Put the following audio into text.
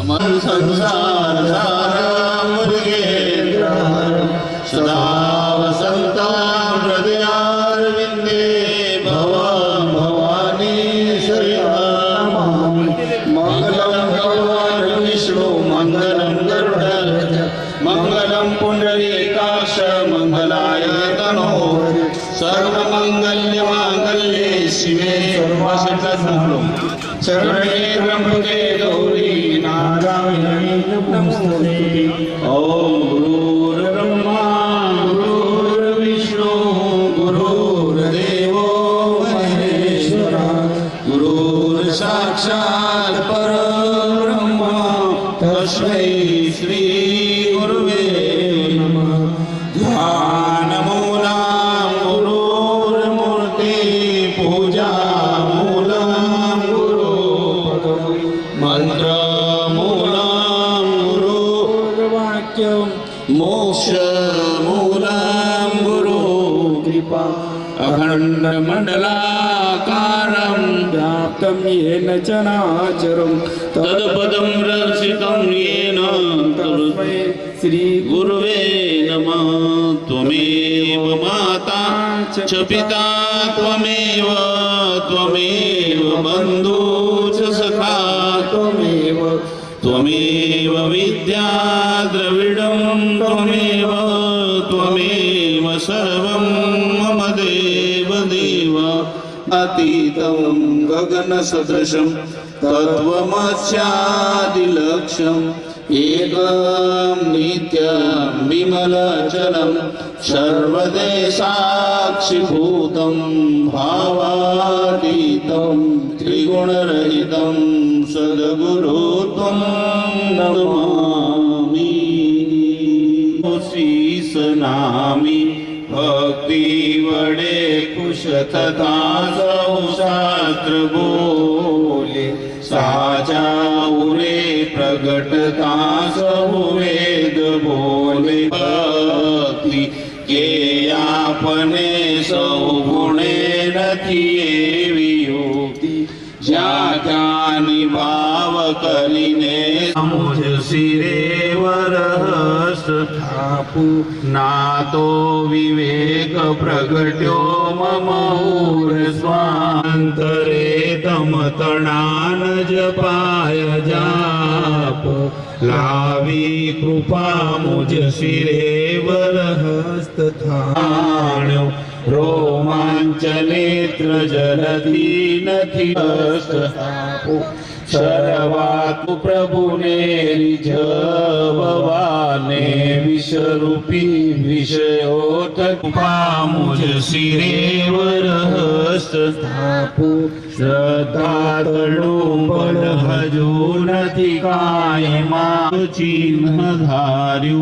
अमर संसार सारामृगेन्द्र सदा वसन्तां हृदयारविन्दे भवां भवानी श्रीरामामि मङ्गलं भगवान् विष्णु मङ्गलं गरुडध्वज मङ्गलं पुण्डरीकाक्ष मङ्गलाय तनोहरि सर्वमङ्गल्यमाङ्गल्ये शिवे शरणे त्र्यम्बके गौरी नारायणी नमोस्तुते। ॐ गुरुर्ब्रह्मा गुरुर्विष्णु गुरुर्देवो महेश्वरः गुरुर्साक्षात् परब्रह्म तस्मै श्री गुरुवे नमः। ध्यानमूलं गुरुर्मूर्ति पूजामूलं मंत्रमूलं गुरुर्वाक्यं मोक्षमूलं गुरु कृपा अखण्डमण्डलाकारं व्याप्तं येन चराचरं तत्पदं रक्षितं येन तस्मै श्रीगुरुवे नमः। त्वमेव माता च पिता त्वमेव बन्धु च सखा त्वमेव विद्या द्रविडं त्वमेव सर्वं मम देव अतीतं गगनसदृशं तत्त्वमस्यादिलक्ष्यम् एकं नित्यं विमलचलं सर्वदेशाक्षिभूतं भावातीतं त्रिगुणरहितं सद्गुरु त्वं नमामि। शीसनामि भक्ति वडे कुश तथा सौ शास्त्र बोले साचा उरे प्रगटता सब वेद बोले भक्ति के आपने सौ गुणे नथी एवी युक्ति ज्या निभाव करीने मुझ सिरे वरहस थापू ना तो विवेक प्रगट्यो मम स्वांतरे तमतणान जपाय जाप लावी कृपा मुझ सिरे वरहस्त थाण्यो रोमांच नेत्र जलधी नथी हस्तु शरवातु प्रभुने रिझववाने विषरूपी विषयोत कृपा मुझ सिरे वरहस्त स्थापु श्रद्धा तडुंबल हजू नथी कायमा चिन्ह धार्यु